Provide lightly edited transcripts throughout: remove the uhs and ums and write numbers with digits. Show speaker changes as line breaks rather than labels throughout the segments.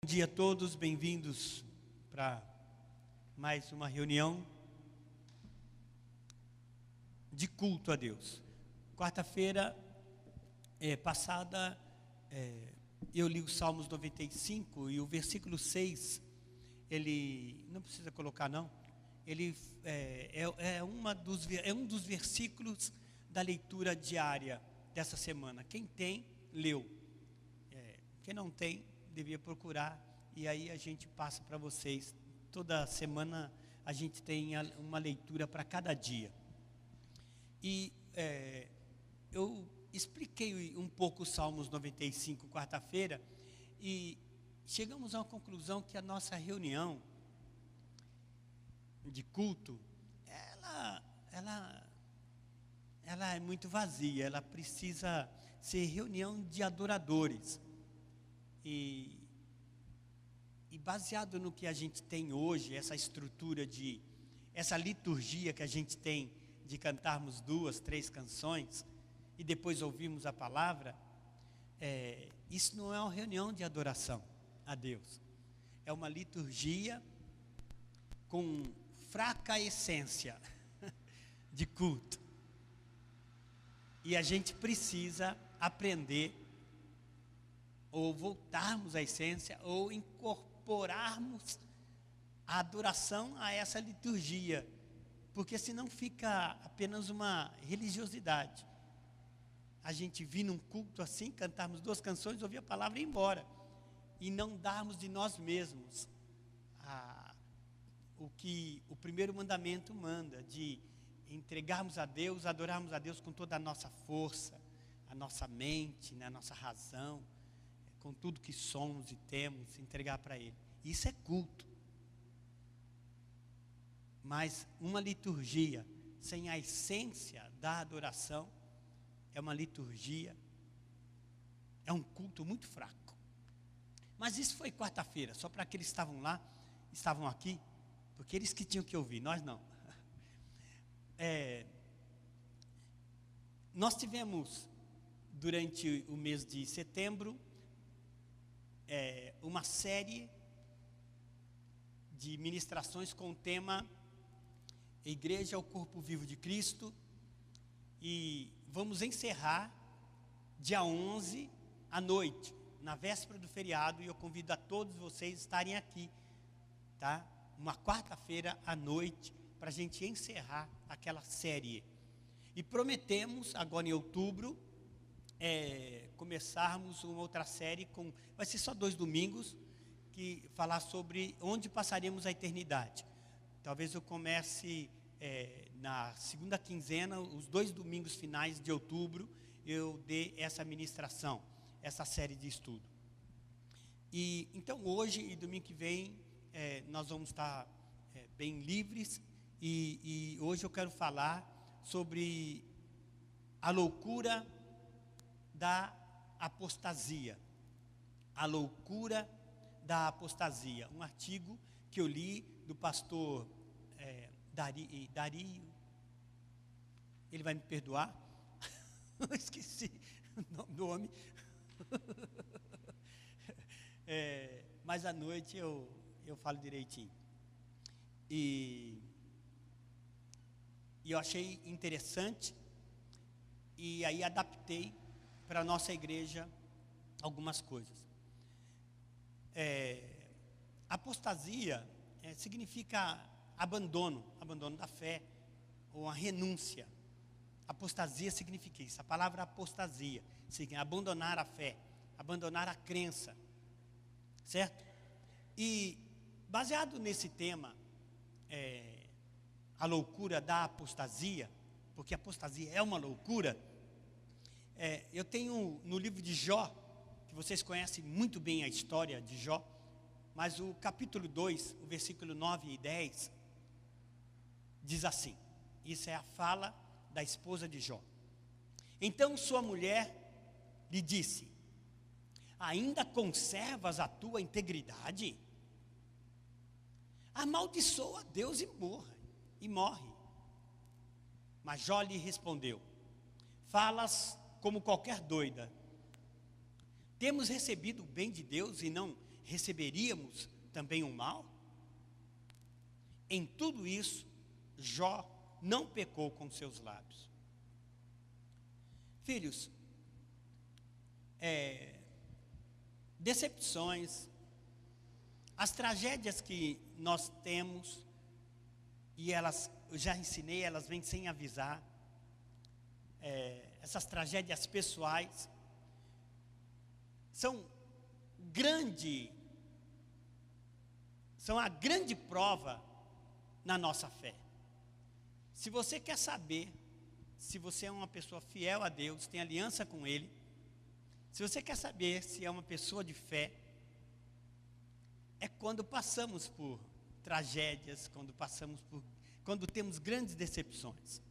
Bom dia a todos, bem-vindos para mais uma reunião de culto a Deus. Quarta-feira passada, eu li os Salmos 95 e o versículo 6, ele, não precisa colocar não, ele é um dos versículos da leitura diária dessa semana. Quem tem, leu. Quem não tem, devia procurar, e aí a gente passa para vocês. Toda semana a gente tem uma leitura para cada dia. E eu expliquei um pouco os Salmos 95 quarta-feira, e chegamos a uma conclusão que a nossa reunião de culto, ela é muito vazia, ela precisa ser reunião de adoradores. E baseado no que a gente tem hoje, essa estrutura essa liturgia que a gente tem de cantarmos 2, 3 canções e depois ouvirmos a palavra, isso não é uma reunião de adoração a Deus. É uma liturgia com fraca essência de culto. E a gente precisa aprender ou voltarmos à essência, ou incorporarmos a adoração a essa liturgia, porque senão fica apenas uma religiosidade. A gente vir num culto assim, cantarmos 2 canções, ouvir a palavra e ir embora, e não darmos de nós mesmos o que o primeiro mandamento manda, de entregarmos a Deus, adorarmos a Deus com toda a nossa força, a nossa mente, a nossa razão, com tudo que somos e temos, entregar para Ele. Isso é culto. Mas uma liturgia sem a essência da adoração é uma liturgia, é um culto muito fraco. Mas isso foi quarta-feira, só para aqueles que estavam aqui, porque eles que tinham que ouvir, nós não. Nós tivemos, durante o mês de setembro, uma série de ministrações com o tema Igreja é o Corpo Vivo de Cristo, e vamos encerrar dia 11 à noite, na véspera do feriado, e eu convido a todos vocês a estarem aqui, tá? Uma quarta-feira à noite, para a gente encerrar aquela série. E prometemos, agora em outubro, começarmos uma outra série vai ser só 2 domingos, que falar sobre onde passaremos a eternidade. Talvez eu comece na segunda quinzena, os 2 domingos finais de outubro, eu dê essa ministração, essa série de estudo. E então hoje e domingo que vem nós vamos estar bem livres, e hoje eu quero falar sobre a loucura da apostasia. A loucura da apostasia. Um artigo que eu li do pastor Dario. Ele vai me perdoar? Esqueci o nome. Mas à noite eu falo direitinho. E eu achei interessante, e aí adaptei para a nossa igreja algumas coisas. Apostasia significa abandono da fé, ou a renúncia. Apostasia significa isso. A palavra apostasia significa abandonar a fé, abandonar a crença, certo? E baseado nesse tema, a loucura da apostasia, porque a apostasia é uma loucura. Eu tenho no livro de Jó, que vocês conhecem muito bem a história de Jó, mas o capítulo 2, o versículo 9 e 10, diz assim, isso é a fala da esposa de Jó. Então sua mulher lhe disse: ainda conservas a tua integridade? Amaldiçoa a Deus e morre. Mas Jó lhe respondeu: falas como qualquer doida. Temos recebido o bem de Deus e não receberíamos também o mal? Em tudo isso, Jó não pecou com seus lábios. Filhos, decepções, as tragédias que nós temos, e elas, eu já ensinei, elas vêm sem avisar, essas tragédias pessoais, são a grande prova na nossa fé. Se você quer saber se você é uma pessoa fiel a Deus, tem aliança com Ele, se você quer saber se é uma pessoa de fé, é quando passamos por tragédias, quando temos grandes decepções.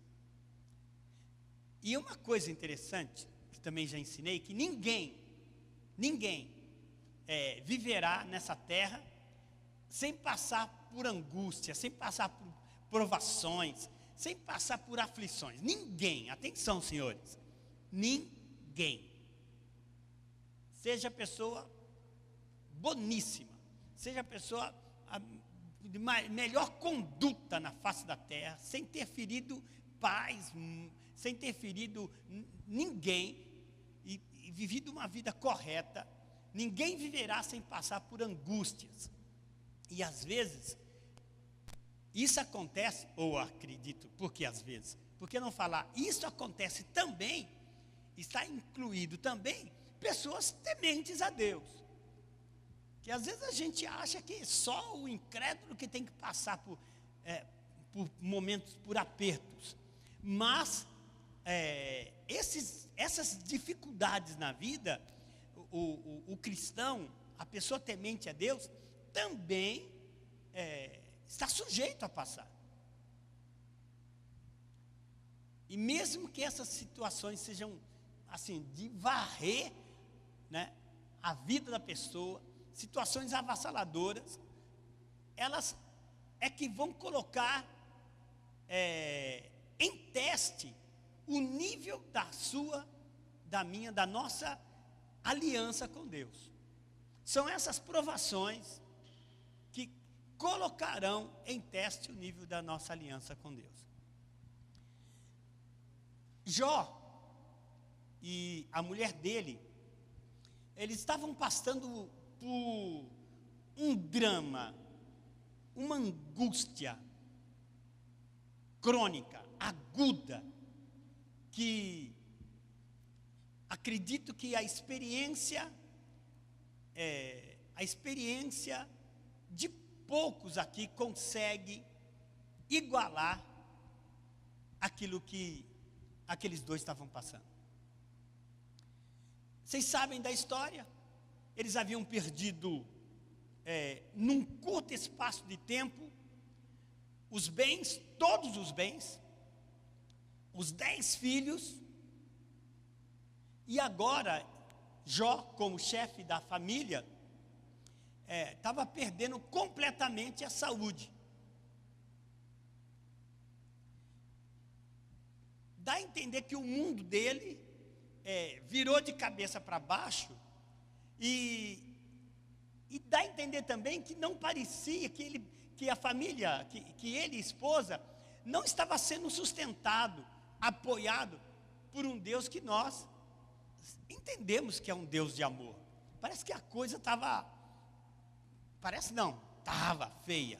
E uma coisa interessante, que também já ensinei, que ninguém viverá nessa terra sem passar por angústia, sem passar por provações, sem passar por aflições. Ninguém, atenção, senhores, ninguém. Seja pessoa boníssima, seja pessoa de melhor conduta na face da terra, sem ter ferido pais, sem ter ferido ninguém, e vivido uma vida correta, ninguém viverá sem passar por angústias. E às vezes, isso acontece, ou acredito, porque às vezes, por que não falar, isso acontece também, está incluído também, pessoas tementes a Deus. Que às vezes a gente acha que só o incrédulo que tem que passar por momentos, por apertos. Mas essas dificuldades na vida, o cristão, a pessoa temente a Deus, também está sujeito a passar. E mesmo que essas situações sejam assim, de varrer, né, a vida da pessoa, situações avassaladoras, elas é que vão colocar em teste o nível da nossa aliança com Deus. São essas provações que colocarão em teste o nível da nossa aliança com Deus. Jó e a mulher dele, eles estavam passando por um drama, uma angústia crônica, aguda, que acredito que a experiência de poucos aqui consegue igualar aquilo que aqueles dois estavam passando. Vocês sabem da história? Eles haviam perdido, num curto espaço de tempo, os bens, todos os bens, os 10 filhos, e agora, Jó, como chefe da família, estava perdendo completamente a saúde. Dá a entender que o mundo dele virou de cabeça para baixo, e dá a entender também que não parecia que a família, que ele e a esposa, não estava sendo sustentado, apoiado por um Deus que nós entendemos que é um Deus de amor. Parece que a coisa estava, estava feia.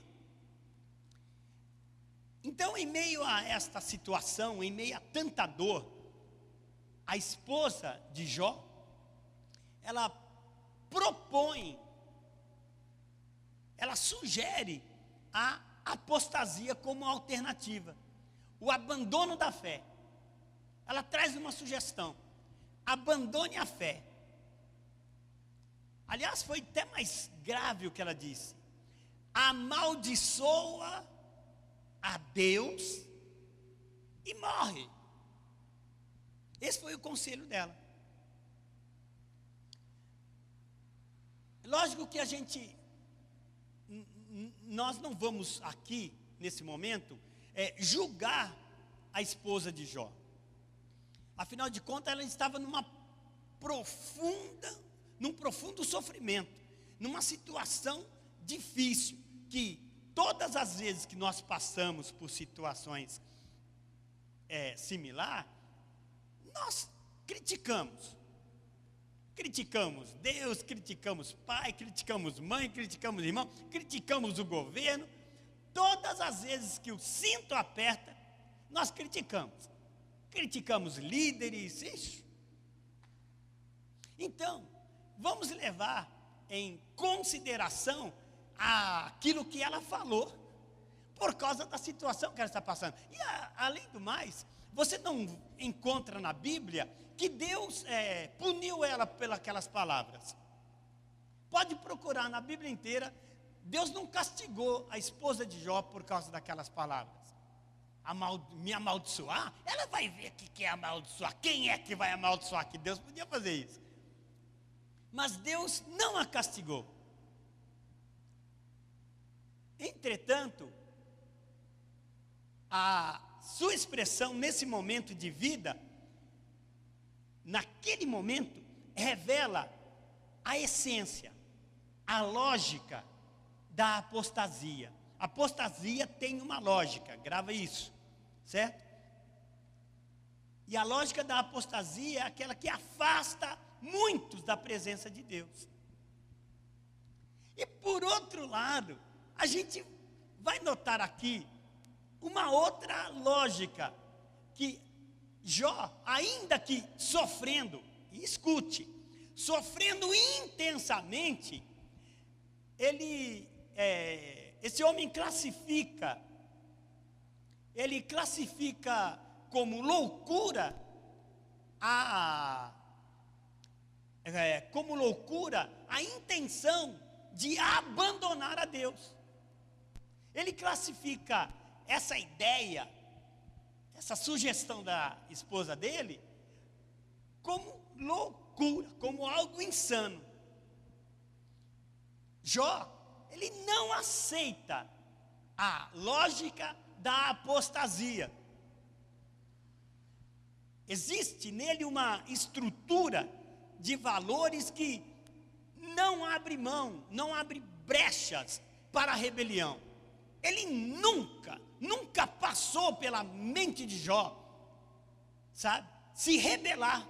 Então, em meio a esta situação, em meio a tanta dor, a esposa de Jó, ela propõe, ela sugere a apostasia como alternativa, o abandono da fé. Ela traz uma sugestão: abandone a fé. Aliás, foi até mais grave o que ela disse: amaldiçoa a Deus e morre. Esse foi o conselho dela. Lógico que nós não vamos aqui, nesse momento, julgar a esposa de Jó. Afinal de contas, ela estava num profundo sofrimento. numa situação difícil, que todas as vezes que nós passamos por situações similar, nós criticamos. Criticamos Deus, criticamos pai, criticamos mãe, criticamos irmão, criticamos o governo. Todas as vezes que o cinto aperta, nós criticamos. Criticamos líderes, isso. Então, vamos levar em consideração aquilo que ela falou, por causa da situação que ela está passando. E além do mais, você não encontra na Bíblia que Deus puniu ela pelas aquelas palavras. Pode procurar na Bíblia inteira, Deus não castigou a esposa de Jó por causa daquelas palavras. Me amaldiçoar? Ela vai ver o que é amaldiçoar. Quem é que vai amaldiçoar? Que Deus podia fazer isso. Mas Deus não a castigou. Entretanto, a sua expressão nesse momento de vida, naquele momento, revela a essência, a lógica da apostasia. A apostasia tem uma lógica, grava isso, certo? E a lógica da apostasia é aquela que afasta muitos da presença de Deus. E por outro lado, a gente vai notar aqui uma outra lógica, que Jó, ainda que sofrendo, e escute, sofrendo intensamente, esse homem classifica como loucura a intenção de abandonar a Deus. Ele classifica essa ideia, essa sugestão da esposa dele, como loucura, como algo insano. Jó, ele não aceita a lógica da apostasia. Existe nele uma estrutura de valores que não abre mão, não abre brechas para a rebelião. Ele nunca passou pela mente de Jó, sabe, se rebelar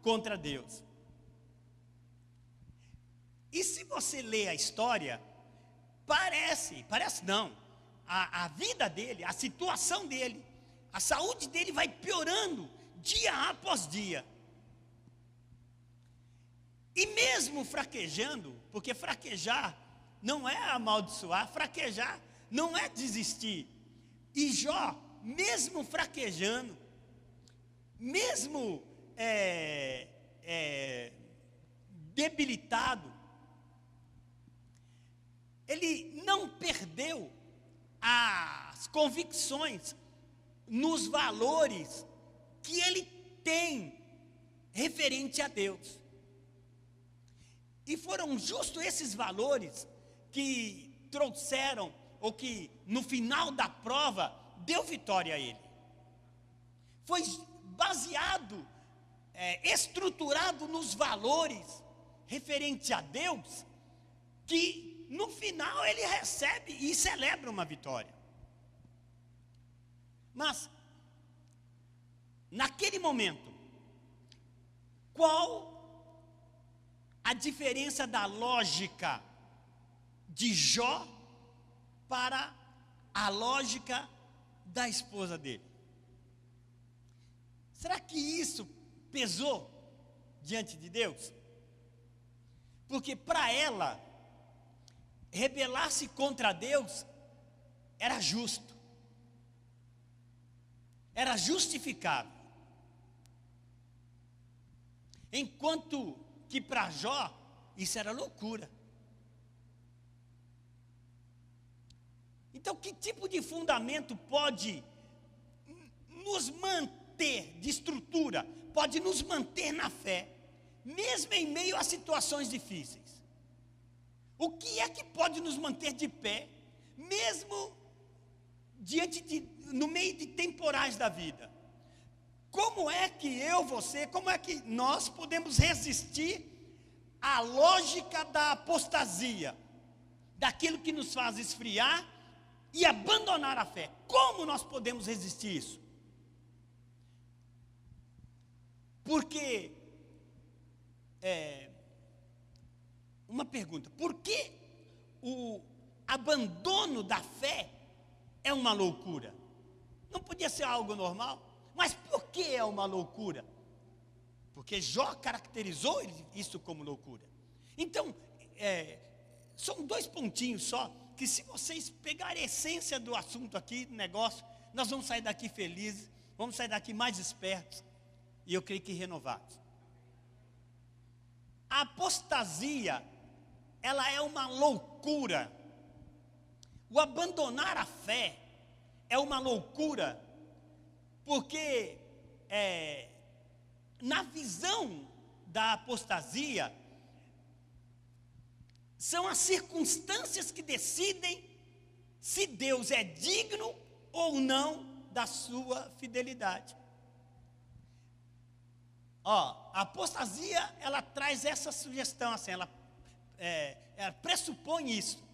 contra Deus. E se você lê a história, parece não, a vida dele, a situação dele, a saúde dele vai piorando dia após dia. E mesmo fraquejando, porque fraquejar não é amaldiçoar, fraquejar não é desistir. E Jó, mesmo fraquejando, mesmo debilitado, ele não perdeu as convicções nos valores que ele tem referente a Deus. E foram justos esses valores que trouxeram, ou que no final da prova deu vitória a ele. Foi baseado, estruturado nos valores referente a Deus, que no final ele recebe e celebra uma vitória. Mas, naquele momento, qual a diferença da lógica de Jó para a lógica da esposa dele? Será que isso pesou diante de Deus? Porque para ela, rebelar-se contra Deus era justo, era justificável. Enquanto que para Jó, isso era loucura. Então, que tipo de fundamento pode nos manter de estrutura, pode nos manter na fé, mesmo em meio a situações difíceis? O que é que pode nos manter de pé, mesmo no meio de temporais da vida? Como é que como é que nós podemos resistir a lógica da apostasia, daquilo que nos faz esfriar e abandonar a fé. Como nós podemos resistir isso? Porque, uma pergunta, por que o abandono da fé é uma loucura? Não podia ser algo normal? Mas por que é uma loucura? Porque Jó caracterizou isso como loucura. Então, são 2 pontinhos só, que se vocês pegarem a essência do assunto aqui, do negócio, nós vamos sair daqui felizes, vamos sair daqui mais espertos, e eu creio que renovados. A apostasia, ela é uma loucura. O abandonar a fé é uma loucura, porque na visão da apostasia, são as circunstâncias que decidem se Deus é digno ou não da sua fidelidade. A apostasia, ela traz essa sugestão, assim, ela pressupõe isso.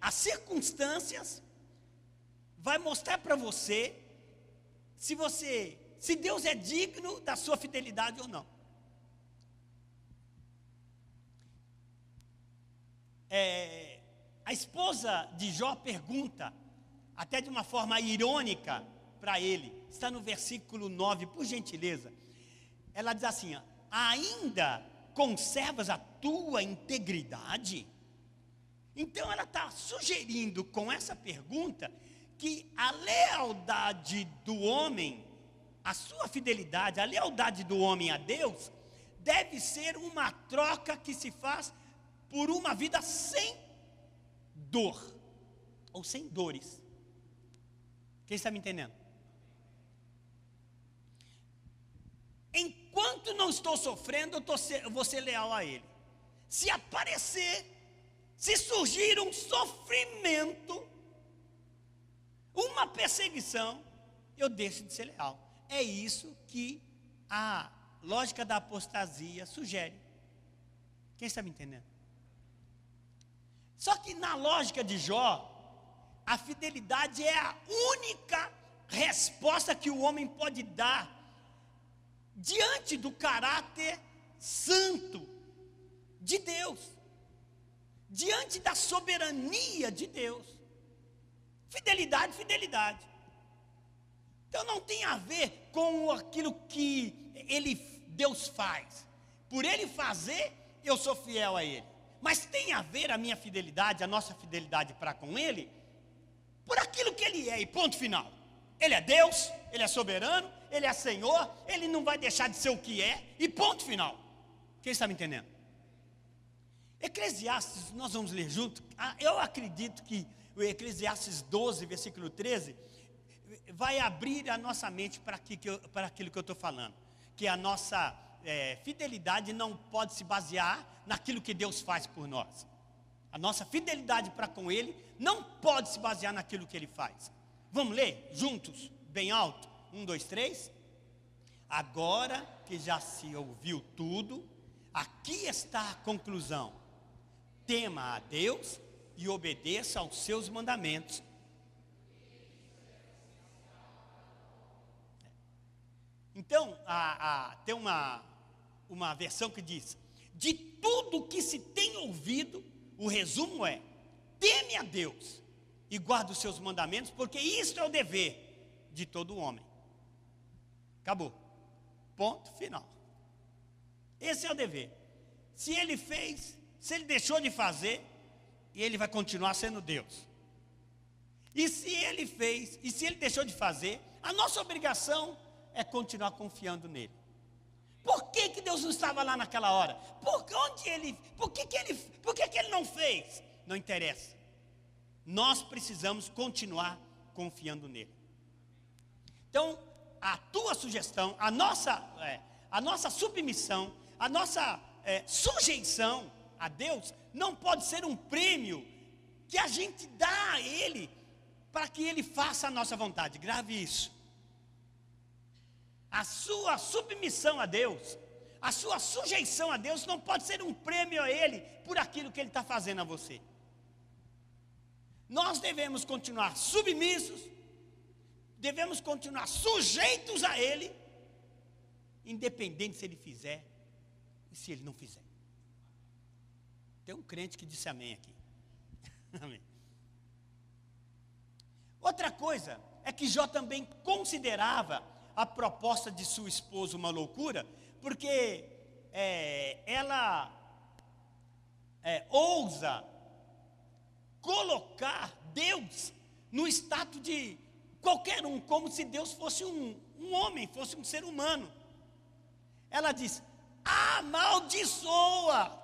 As circunstâncias vai mostrar para você se Deus é digno da sua fidelidade ou não. A esposa de Jó pergunta, até de uma forma irônica para ele, está no versículo 9, por gentileza. Ela diz assim: ainda conservas a tua integridade? Então ela está sugerindo com essa pergunta que a lealdade do homem, a sua fidelidade, a lealdade do homem a Deus, deve ser uma troca que se faz por uma vida sem dor, ou sem dores. Quem está me entendendo? Enquanto não estou sofrendo, eu vou ser leal a Ele. Se aparecer, se surgir um sofrimento, uma perseguição, eu deixo de ser leal. É isso que a lógica da apostasia sugere. Quem está me entendendo? Só que na lógica de Jó, a fidelidade é a única resposta que o homem pode dar diante do caráter santo de Deus, diante da soberania de Deus. Fidelidade, fidelidade. Então não tem a ver com aquilo que Deus faz. Por Ele fazer, eu sou fiel a Ele. Mas tem a ver a minha fidelidade, a nossa fidelidade para com Ele, por aquilo que Ele é, e ponto final. Ele é Deus, Ele é soberano, Ele é Senhor, Ele não vai deixar de ser o que é, e ponto final. Quem está me entendendo? Eclesiastes, nós vamos ler junto. Eu acredito que o Eclesiastes 12, versículo 13, vai abrir a nossa mente para aquilo que eu estou falando. Que a nossa fidelidade não pode se basear naquilo que Deus faz por nós. A nossa fidelidade para com Ele não pode se basear naquilo que Ele faz. Vamos ler juntos, bem alto? 1, 2, 3. Agora que já se ouviu tudo, aqui está a conclusão. Tema a Deus e obedeça aos seus mandamentos. Então, tem uma versão que diz: de tudo que se tem ouvido, o resumo é: teme a Deus e guarda os seus mandamentos, porque isto é o dever de todo homem. Acabou. Ponto final. Esse é o dever. Se ele fez, se ele deixou de fazer, ele vai continuar sendo Deus. E se ele fez, e se ele deixou de fazer, a nossa obrigação é continuar confiando nele. Por que Deus não estava lá naquela hora? Por que ele não fez? Não interessa. Nós precisamos continuar confiando nele. Então, a tua sugestão, a nossa submissão, a nossa sujeição a Deus não pode ser um prêmio que a gente dá a Ele para que Ele faça a nossa vontade. Grave isso. A sua submissão a Deus, a sua sujeição a Deus não pode ser um prêmio a Ele por aquilo que Ele está fazendo a você. Nós devemos continuar submissos, devemos continuar sujeitos a Ele, independente se Ele fizer e se Ele não fizer. Tem um crente que disse amém aqui. Amém. Outra coisa é que Jó também considerava a proposta de sua esposa uma loucura, porque ela ousa colocar Deus no status de qualquer um, como se Deus fosse um homem, fosse um ser humano. Ela diz: amaldiçoa.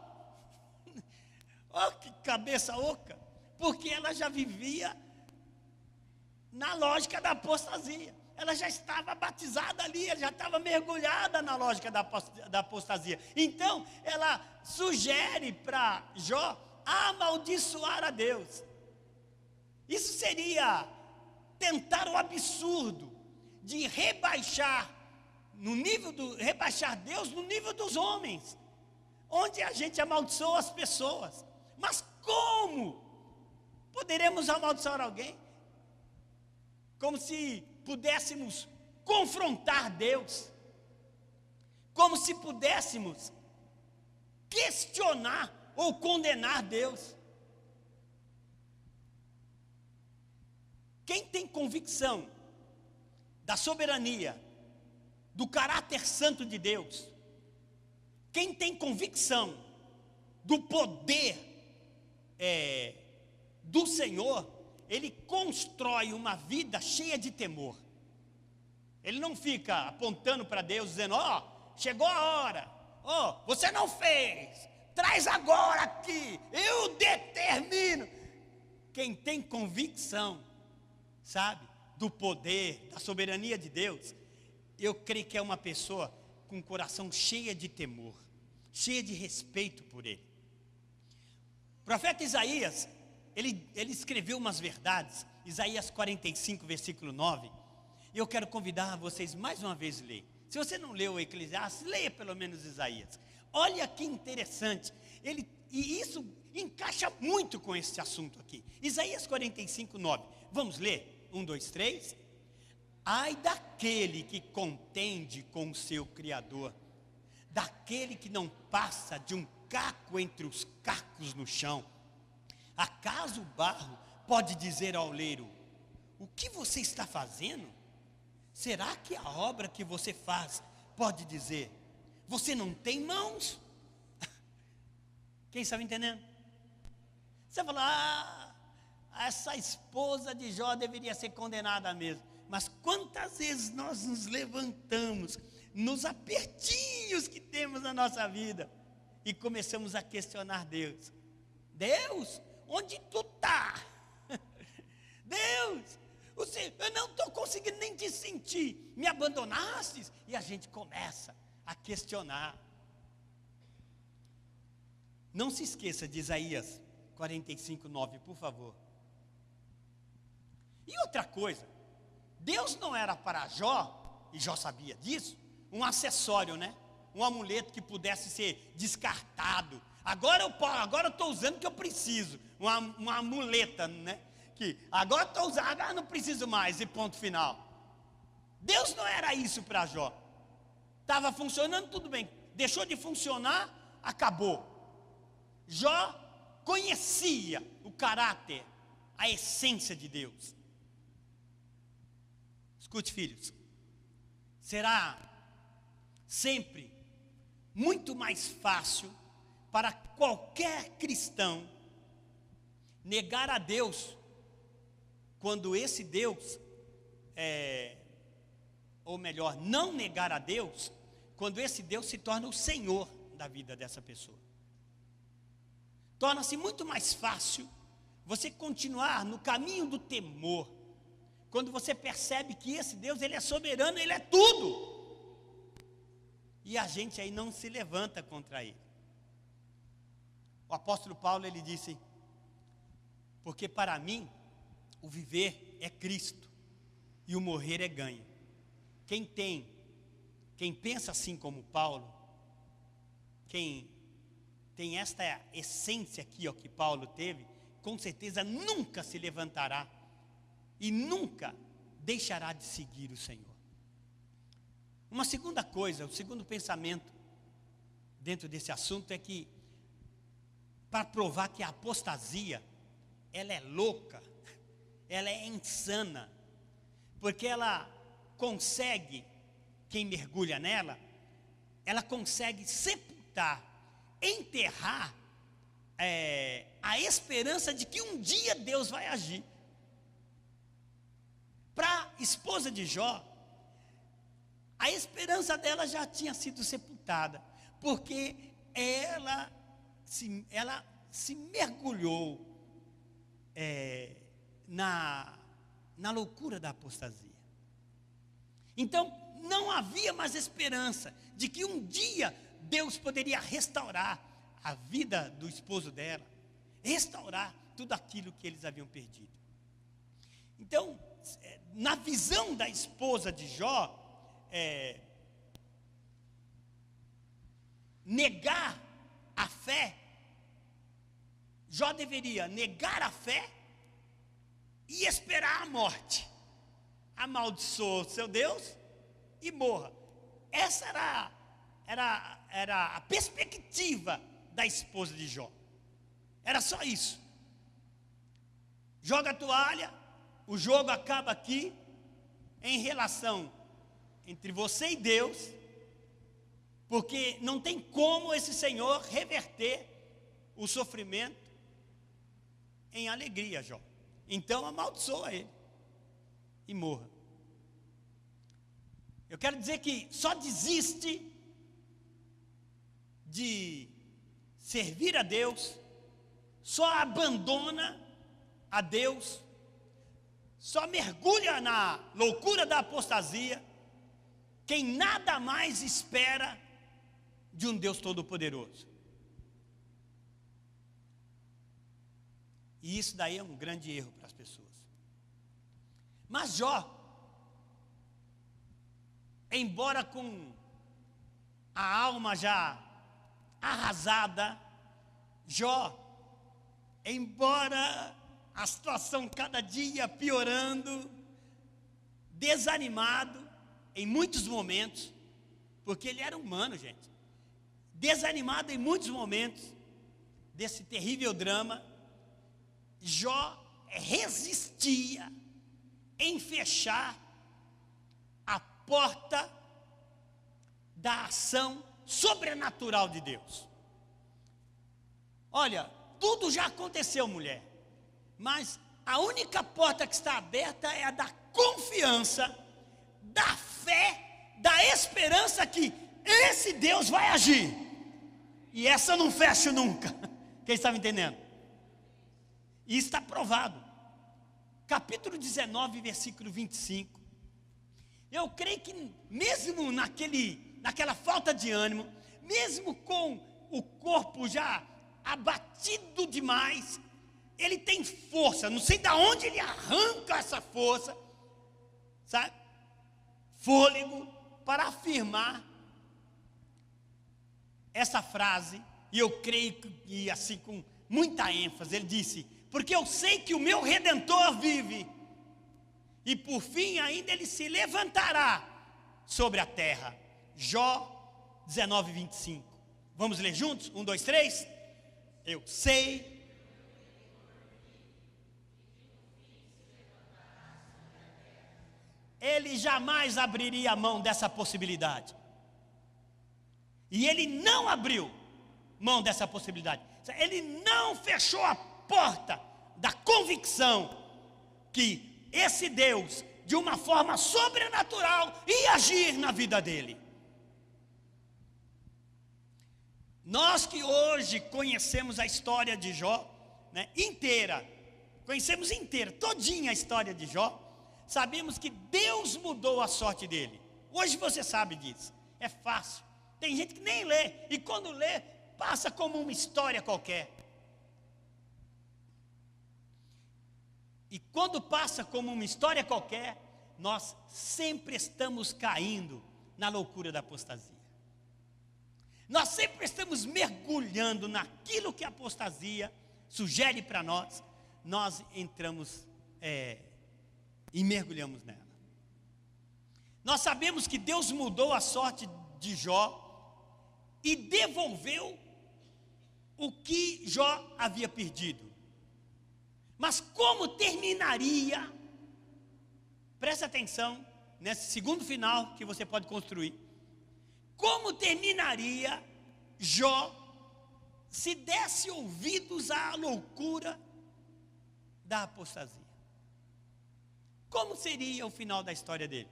Oh, que cabeça oca, porque ela já vivia na lógica da apostasia. Ela já estava batizada ali, ela já estava mergulhada na lógica da apostasia. Então, ela sugere para Jó amaldiçoar a Deus. Isso seria tentar o absurdo de rebaixar Deus no nível dos homens, onde a gente amaldiçoa as pessoas. Mas como poderemos amaldiçoar alguém? Como se pudéssemos confrontar Deus, como se pudéssemos questionar ou condenar Deus. Quem tem convicção da soberania, do caráter santo de Deus, quem tem convicção do poder do Senhor, ele constrói uma vida cheia de temor. Ele não fica apontando para Deus, dizendo: chegou a hora, você não fez, traz agora aqui, eu determino. Quem tem convicção, sabe, do poder, da soberania de Deus, eu creio que é uma pessoa com o coração cheia de temor, cheia de respeito por Ele. O profeta Isaías, ele escreveu umas verdades, Isaías 45, versículo 9, e eu quero convidar vocês mais uma vez a ler. Se você não leu o Eclesiastes, leia pelo menos Isaías. Olha que interessante, e isso encaixa muito com esse assunto aqui. Isaías 45, 9, vamos ler? 1, 2, 3. Ai daquele que contende com o seu Criador, daquele que não passa de um caco entre os cacos no chão. Acaso o barro pode dizer ao oleiro: o que você está fazendo? Será que a obra que você faz pode dizer: você não tem mãos? Quem está me entendendo? Você fala: essa esposa de Jó deveria ser condenada mesmo. Mas quantas vezes nós nos levantamos nos apertinhos que temos na nossa vida e começamos a questionar Deus: Deus, onde tu está? Deus, eu não estou conseguindo nem te sentir, me abandonaste? E a gente começa a questionar. Não se esqueça de Isaías 45, 9, por favor. E outra coisa, Deus não era para Jó, e Jó sabia disso, um acessório, né? Um amuleto que pudesse ser descartado. Agora eu estou usando o que eu preciso, uma amuleta, né? Que agora estou usando, agora não preciso mais, e ponto final. Deus não era isso para Jó. Estava funcionando, tudo bem. Deixou de funcionar, acabou. Jó conhecia o caráter, a essência de Deus. Escute, filhos, será sempre muito mais fácil para qualquer cristão negar a Deus, quando esse Deus, ou melhor, não negar a Deus, quando esse Deus se torna o Senhor da vida dessa pessoa. Torna-se muito mais fácil você continuar no caminho do temor, quando você percebe que esse Deus, Ele é soberano, Ele é tudo, e a gente aí não se levanta contra Ele. O apóstolo Paulo, ele disse: porque para mim, o viver é Cristo, e o morrer é ganho. Quem tem Quem pensa assim como Paulo, quem tem esta essência aqui, ó, que Paulo teve, com certeza nunca se levantará e nunca deixará de seguir o Senhor. Uma segunda coisa, o segundo pensamento dentro desse assunto é que, para provar que a apostasia, ela é louca, ela é insana, porque ela consegue, quem mergulha nela, ela consegue sepultar, enterrar a esperança de que um dia Deus vai agir. Para a esposa de Jó, a esperança dela já tinha sido sepultada, porque ela se mergulhou na loucura da apostasia. Então, não havia mais esperança de que um dia Deus poderia restaurar a vida do esposo dela, restaurar tudo aquilo que eles haviam perdido. Então, na visão da esposa de Jó, negar a fé, Jó deveria negar a fé e esperar a morte. Amaldiçoe o seu Deus e morra. Essa era a perspectiva da esposa de Jó. Era só isso. Joga a toalha, o jogo acaba aqui, em relação entre você e Deus, porque não tem como esse Senhor reverter o sofrimento em alegria, Jó. Então amaldiçoa ele e morra. Eu quero dizer que só desiste de servir a Deus, só abandona a Deus, só mergulha na loucura da apostasia quem nada mais espera de um Deus Todo-Poderoso. E isso daí é um grande erro para as pessoas. Mas Jó, embora com a alma já arrasada, Jó, embora a situação cada dia piorando, desanimado em muitos momentos, porque ele era humano, gente, desanimado em muitos momentos desse terrível drama, Jó resistia em fechar a porta da ação sobrenatural de Deus. Olha, tudo já aconteceu, mulher, mas a única porta que está aberta é a da confiança, da fé, da esperança que esse Deus vai agir. E essa eu não fecho nunca. Quem está me entendendo? E está provado. Capítulo 19, versículo 25. Eu creio que mesmo naquela falta de ânimo, mesmo com o corpo já abatido demais, ele tem força, não sei de onde ele arranca essa força, sabe? Fôlego para afirmar essa frase, e eu creio que assim com muita ênfase, ele disse: porque eu sei que o meu Redentor vive, e por fim ainda ele se levantará sobre a terra. Jó 19, 25. Vamos ler juntos? 1, 2, 3. Eu sei. Ele jamais abriria a mão dessa possibilidade. E ele não abriu mão dessa possibilidade. Ele não fechou a porta da convicção que esse Deus, de uma forma sobrenatural, ia agir na vida dele. Nós que hoje conhecemos a história de Jó, né, inteira, conhecemos inteira, todinha a história de Jó, sabemos que Deus mudou a sorte dele. Hoje você sabe disso, é fácil. Tem gente que nem lê, e quando lê, passa como uma história qualquer. E quando passa como uma história qualquer, nós sempre estamos caindo na loucura da apostasia. Nós sempre estamos mergulhando naquilo que a apostasia sugere para nós. Nós entramos e mergulhamos nela. Nós sabemos que Deus mudou a sorte de Jó e devolveu o que Jó havia perdido. Mas como terminaria, presta atenção nesse segundo final que você pode construir, como terminaria Jó se desse ouvidos à loucura da apostasia? Como seria o final da história dele?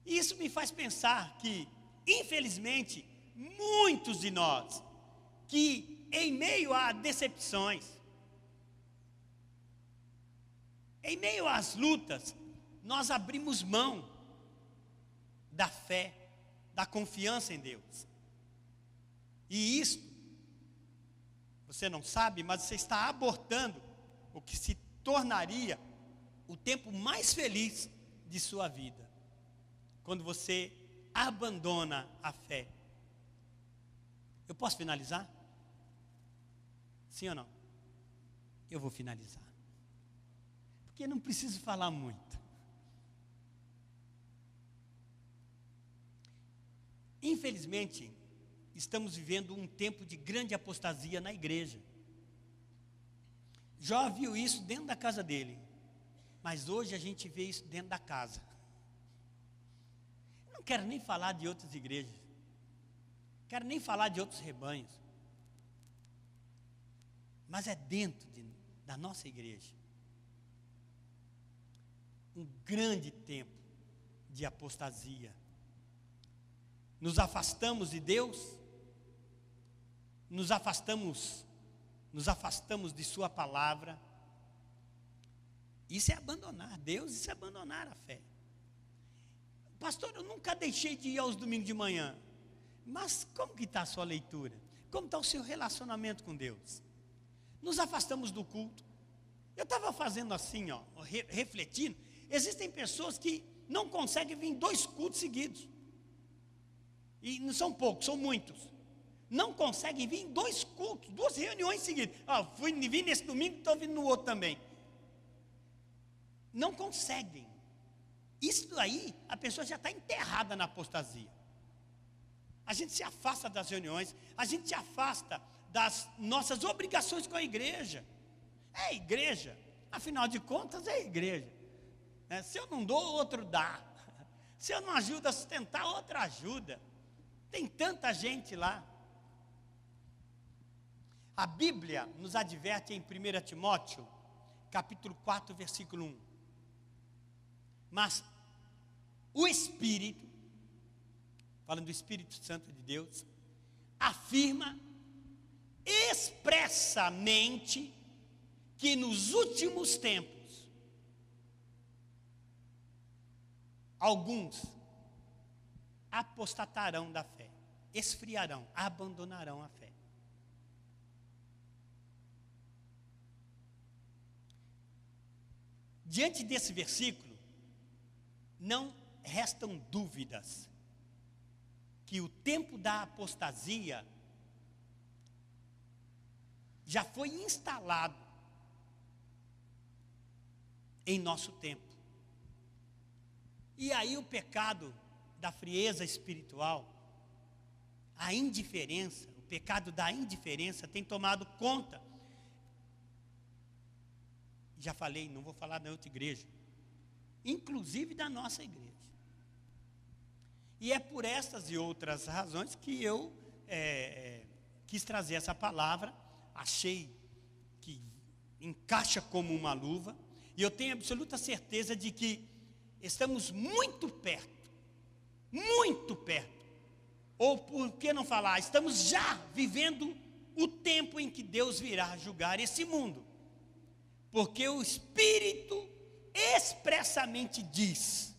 Isso me faz pensar que, infelizmente, muitos de nós, que em meio a decepções, em meio às lutas, nós abrimos mão da fé, da confiança em Deus. E isso, você não sabe, mas você está abortando o que se tornaria o tempo mais feliz de sua vida, quando você abandona a fé. Eu posso finalizar? Sim ou não? Eu vou finalizar, porque não preciso falar muito. Infelizmente, estamos vivendo um tempo de grande apostasia na igreja. Jó viu isso dentro da casa dele, mas hoje a gente vê isso dentro da casa. Eu não quero nem falar de outras igrejas, quero nem falar de outros rebanhos, mas é dentro da nossa igreja um grande tempo de apostasia. Nos afastamos de Deus, nos afastamos de sua palavra. Isso é abandonar Deus, isso é abandonar a fé. Pastor, eu nunca deixei de ir aos domingos de manhã. Mas como que está a sua leitura? Como está o seu relacionamento com Deus? Nos afastamos do culto. Eu estava fazendo assim, refletindo. Existem pessoas que não conseguem vir em 2 cultos seguidos. E não são poucos, são muitos. Não conseguem vir em 2 cultos, 2 reuniões seguidas. Vim nesse domingo, estou vindo no outro também. Não conseguem. Isso aí, a pessoa já está enterrada na apostasia. A gente se afasta das reuniões, a gente se afasta das nossas obrigações com a igreja. É igreja, afinal de contas é igreja. Se eu não dou, outro dá. Se eu não ajudo a sustentar, outra ajuda. Tem tanta gente lá. A Bíblia nos adverte em 1 Timóteo, capítulo 4, versículo 1. Mas o Espírito, falando do Espírito Santo de Deus, afirma expressamente que nos últimos tempos, alguns apostatarão da fé, esfriarão, abandonarão a fé. Diante desse versículo, não restam dúvidas que o tempo da apostasia já foi instalado em nosso tempo. E aí o pecado da frieza espiritual, a indiferença, o pecado da indiferença tem tomado conta. Já falei, não vou falar da outra igreja, inclusive da nossa igreja. E é por estas e outras razões que eu quis trazer essa palavra. Achei que encaixa como uma luva, e eu tenho absoluta certeza de que estamos muito perto, ou por que não falar, estamos já vivendo o tempo em que Deus virá julgar esse mundo, porque o Espírito expressamente diz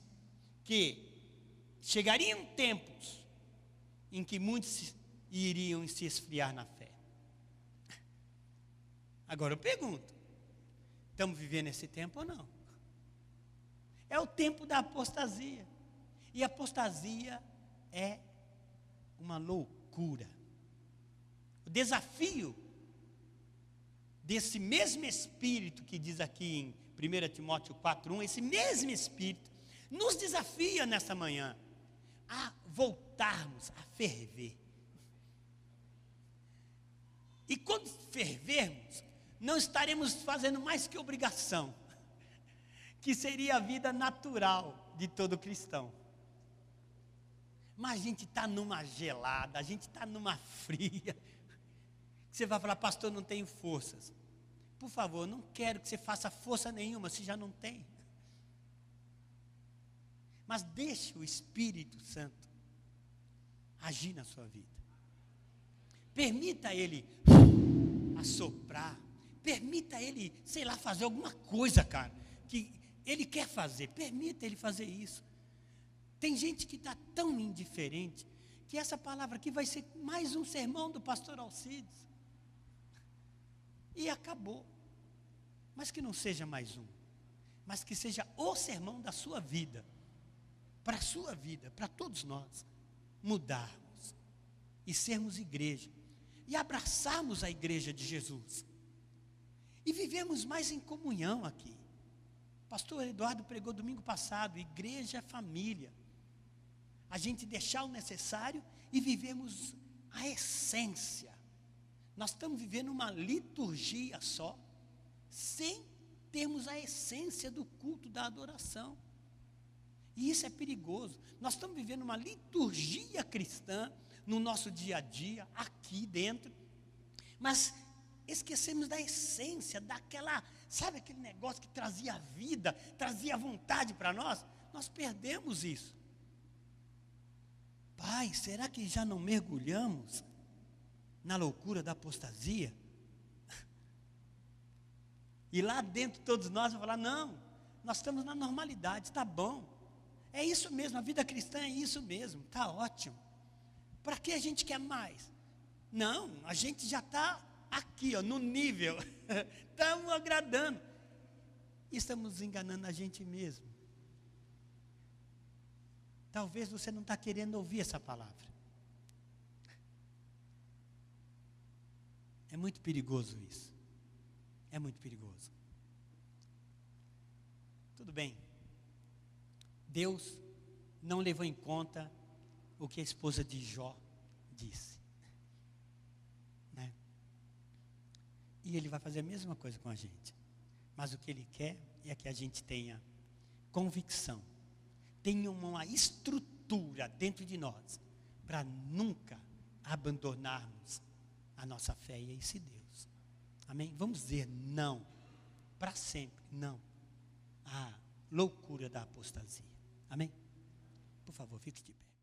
que chegariam tempos em que muitos iriam se esfriar na fé. Agora eu pergunto, estamos vivendo esse tempo ou não? É o tempo da apostasia. E apostasia é uma loucura. O desafio desse mesmo Espírito que diz aqui em 1 Timóteo 4:1, esse mesmo Espírito nos desafia nesta manhã a voltarmos a ferver. E quando fervermos, não estaremos fazendo mais que obrigação, que seria a vida natural de todo cristão. Mas a gente está numa gelada, a gente está numa fria. Você vai falar, pastor, não tenho forças. Por favor, não quero que você faça força nenhuma, se já não tem. Mas deixe o Espírito Santo agir na sua vida. Permita Ele assoprar. Permita Ele, sei lá, fazer alguma coisa, cara, que Ele quer fazer. Permita Ele fazer isso. Tem gente que está tão indiferente, que essa palavra aqui vai ser mais um sermão do pastor Alcides. E acabou. Mas que não seja mais um. Mas que seja o sermão da sua vida. Para a sua vida, para todos nós. Mudarmos. E sermos igreja. E abraçarmos a igreja de Jesus. E vivemos mais em comunhão aqui. Pastor Eduardo pregou domingo passado, igreja é família. A gente deixar o necessário e vivemos a essência. Nós estamos vivendo uma liturgia só, sem termos a essência do culto da adoração. E isso é perigoso. Nós estamos vivendo uma liturgia cristã no nosso dia a dia, aqui dentro, mas esquecemos da essência, daquela, sabe aquele negócio que trazia vida, trazia vontade para nós? Nós perdemos isso. Pai, será que já não mergulhamos na loucura da apostasia? E lá dentro todos nós vamos falar, não, nós estamos na normalidade, está bom. É isso mesmo, a vida cristã é isso mesmo, está ótimo. Para que a gente quer mais? Não, a gente já está aqui, ó, no nível, estamos agradando. E estamos enganando a gente mesmo. Talvez você não está querendo ouvir essa palavra. É muito perigoso isso. É muito perigoso. Tudo bem. Deus não levou em conta o que a esposa de Jó disse. Né? E Ele vai fazer a mesma coisa com a gente. Mas o que Ele quer é que a gente tenha convicção. Tenha uma estrutura dentro de nós. Para nunca abandonarmos a nossa fé e esse Deus. Amém? Vamos dizer não. Para sempre, não. À loucura da apostasia. Amém? Por favor, fique de pé.